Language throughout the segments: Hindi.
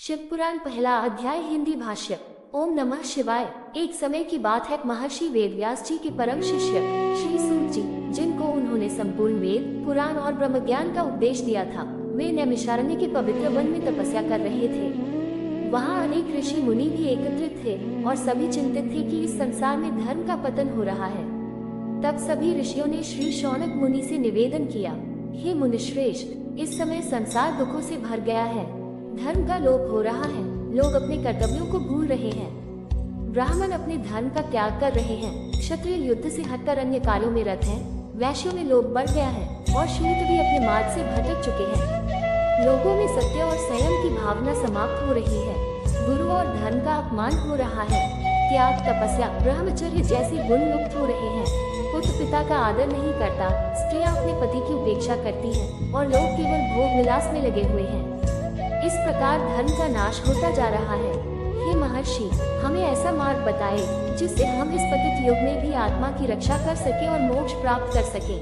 शिव पुराण पहला अध्याय हिंदी भाष्य। ओम नमः शिवाय। एक समय की बात है, महर्षि वेदव्यास जी के परम शिष्य श्री सूत जी, जिनको उन्होंने संपूर्ण वेद पुराण और ब्रह्म ज्ञान का उपदेश दिया था, वे नैमिषारण्य के पवित्र वन में तपस्या कर रहे थे। वहाँ अनेक ऋषि मुनि भी एकत्रित थे और सभी चिंतित थे कि इस संसार में धर्म का पतन हो रहा है। तब सभी ऋषियों ने श्री शौनक मुनि से निवेदन किया, हे मुनिश्रेष्ठ, इस समय संसार दुखों से भर गया है, धर्म का लोप हो रहा है, लोग अपने कर्तव्यों को भूल रहे हैं, ब्राह्मण अपने धर्म का त्याग कर रहे हैं, क्षत्रिय युद्ध से हटकर अन्य कार्यों में रत हैं, वैश्यों में लोभ बढ़ गया है और शूद्र भी अपने मार्ग से भटक चुके हैं। लोगों में सत्य और संयम की भावना समाप्त हो रही है, गुरु और धर्म का अपमान हो रहा है, त्याग, तपस्या, ब्रह्मचर्य जैसे गुण लुप्त हो रहे हैं, पुत्र पिता का आदर नहीं करता, स्त्रियां अपने पति की उपेक्षा करती हैं और लोग केवल भोग विलास में लगे हुए हैं। इस प्रकार धर्म का नाश होता जा रहा है। हे महर्षि, हमें ऐसा मार्ग बताएं जिससे हम इस पतित युग में भी आत्मा की रक्षा कर सके और मोक्ष प्राप्त कर सके।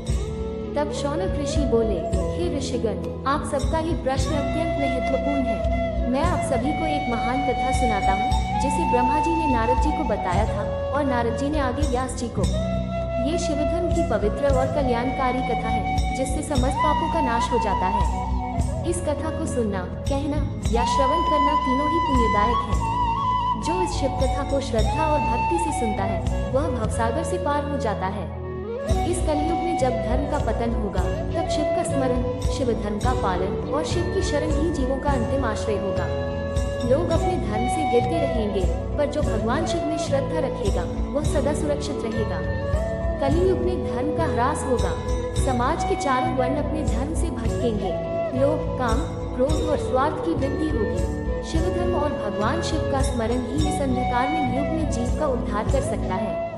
तब शौनक ऋषि बोले, हे ऋषिगण, आप सबका ये प्रश्न अत्यंत महत्वपूर्ण है। मैं आप सभी को एक महान कथा सुनाता हूँ, जिसे ब्रह्मा जी ने नारद जी को बताया था और नारद जी ने आगे व्यास जी को। ये शिवधर्म की पवित्र और कल्याणकारी कथा है, जिससे समस्त पापों का नाश हो जाता है। इस कथा को सुनना, कहना या श्रवण करना तीनों ही पुण्यदायक है। जो इस शिव कथा को श्रद्धा और भक्ति से सुनता है, वह भवसागर से पार हो जाता है। इस कलयुग में जब धर्म का पतन होगा, तब शिव का स्मरण, शिव धर्म का पालन और शिव की शरण ही जीवों का अंतिम आश्रय होगा। लोग अपने धर्म से गिरते रहेंगे, पर जो भगवान शिव में श्रद्धा रखेगा, वह सदा सुरक्षित रहेगा। कलयुग में धर्म का ह्रास होगा, समाज के चारों वर्ण अपने धर्म से भटकेंगे, लोभ, काम, क्रोध और स्वार्थ की वृद्धि होगी। शिव धर्म और भगवान शिव का स्मरण ही इस अंधकारमय युग में जीव का उद्धार कर सकता है।